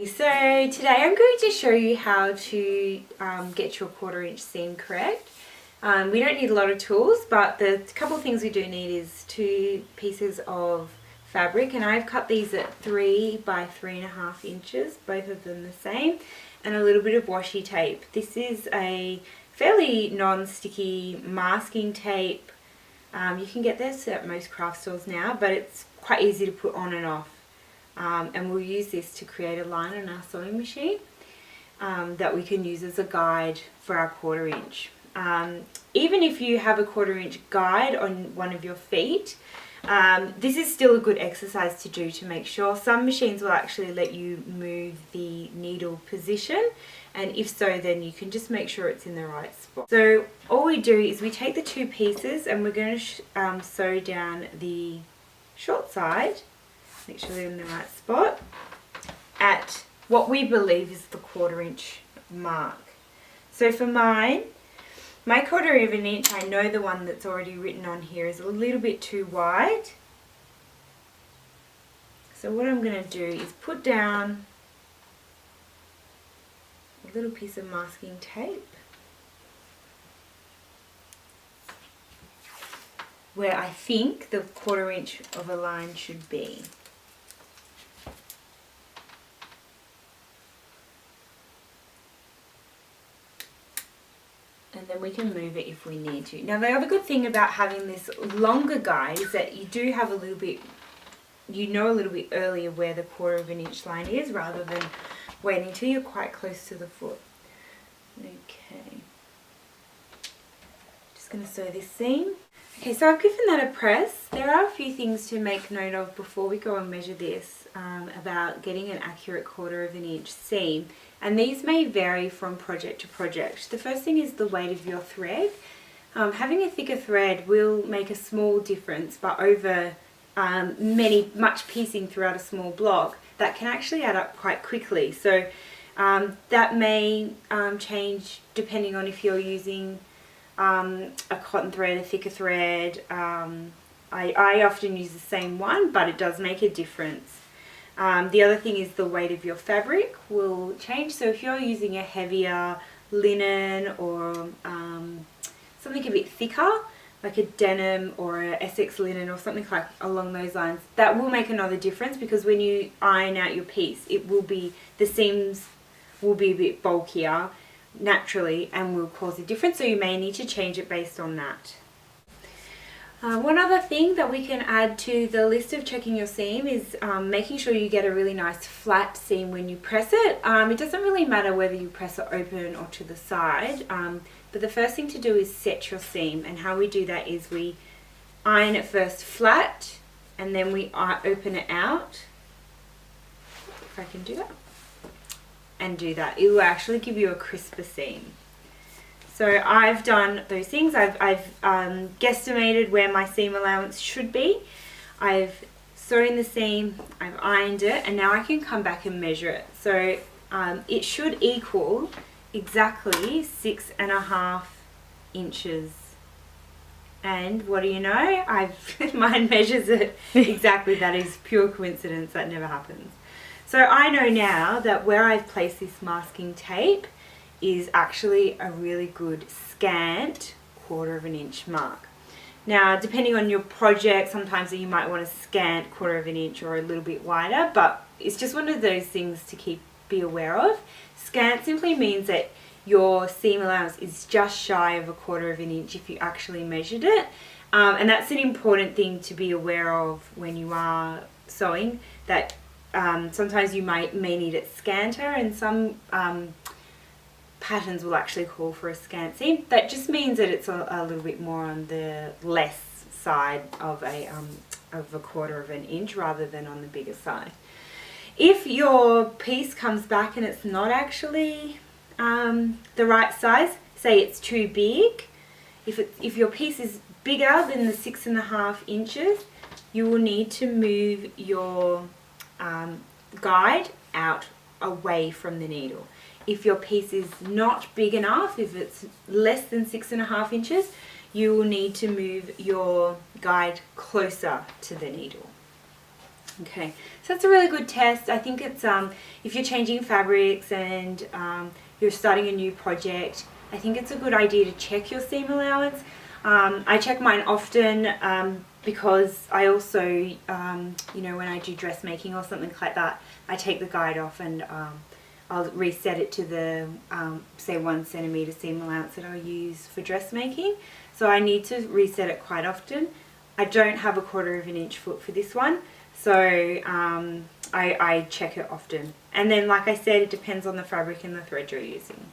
So today I'm going to show you how to get your 1/4 inch seam correct. We don't need a lot of tools, but the couple of things we do need is 2 pieces of fabric, and I've cut these at 3 by 3.5 inches, both of them the same, and a little bit of washi tape. This is a fairly non-sticky masking tape. You can get this at most craft stores now, but it's quite easy to put on and off. And we'll use this to create a line on our sewing machine that we can use as a guide for our 1/4 inch. Even if you have a 1/4 inch guide on one of your feet, this is still a good exercise to do to make sure. Some machines will actually let you move the needle position, and if so, then you can just make sure it's in the right spot. So all we do is we take the 2 pieces and we're going to sew down the short side, make sure they're in the right spot, at what we believe is the 1/4 inch mark. So for mine, my 1/4 of an inch, I know the one that's already written on here is a little bit too wide. So what I'm going to do is put down a little piece of masking tape where I think the 1/4 inch of a line should be. And then we can move it if we need to. Now the other good thing about having this longer guide is that you do have a little bit, you know a little bit earlier where the 1/4 of an inch line is, rather than waiting till you're quite close to the foot. Okay. Just going to sew this seam. Okay, so I've given that a press. There are a few things to make note of before we go and measure this about getting an accurate 1/4 of an inch seam. And these may vary from project to project. The first thing is the weight of your thread. Having a thicker thread will make a small difference, but over much piecing throughout a small block, that can actually add up quite quickly. So that may change depending on if you're using a cotton thread, a thicker thread. I often use the same one, but it does make a difference. The other thing is the weight of your fabric will change. So if you're using a heavier linen or something a bit thicker, like a denim or a Essex linen or something like along those lines, that will make another difference, because when you iron out your piece, it will be, the seams will be a bit bulkier naturally and will cause a difference, so you may need to change it based on that. One other thing that we can add to the list of checking your seam is making sure you get a really nice flat seam when you press it. It doesn't really matter whether you press it open or to the side, but the first thing to do is set your seam, and how we do that is we iron it first flat and then we open it out, if I can do that, and do that. It will actually give you a crisper seam. So I've done those things. I've guesstimated where my seam allowance should be. I've sewn the seam, I've ironed it, and now I can come back and measure it. So it should equal exactly 6.5 inches. And what do you know? Mine measures it exactly. That is pure coincidence. That never happens. So I know now that where I've placed this masking tape is actually a really good scant 1/4 of an inch mark. Now, depending on your project, sometimes you might want a scant 1/4 of an inch or a little bit wider, but it's just one of those things to be aware of. Scant simply means that your seam allowance is just shy of a 1/4 of an inch if you actually measured it, and that's an important thing to be aware of when you are sewing, that sometimes you may need it scanter, and some patterns will actually call for a scant seam. That just means that it's a little bit more on the less side of a 1/4 of an inch rather than on the bigger side. If your piece comes back and it's not actually the right size, say it's too big, if your piece is bigger than the 6.5 inches, you will need to move your guide out away from the needle. If your piece is not big enough, if it's less than 6.5 inches, you will need to move your guide closer to the needle. Okay, so that's a really good test. I think it's if you're changing fabrics and you're starting a new project, I think it's a good idea to check your seam allowance. I check mine often because I also, you know, when I do dressmaking or something like that, I take the guide off and I'll reset it to the, say 1 centimetre seam allowance that I'll use for dressmaking. So I need to reset it quite often. I don't have a 1/4 of an inch foot for this one, so I check it often. And then, like I said, it depends on the fabric and the thread you're using.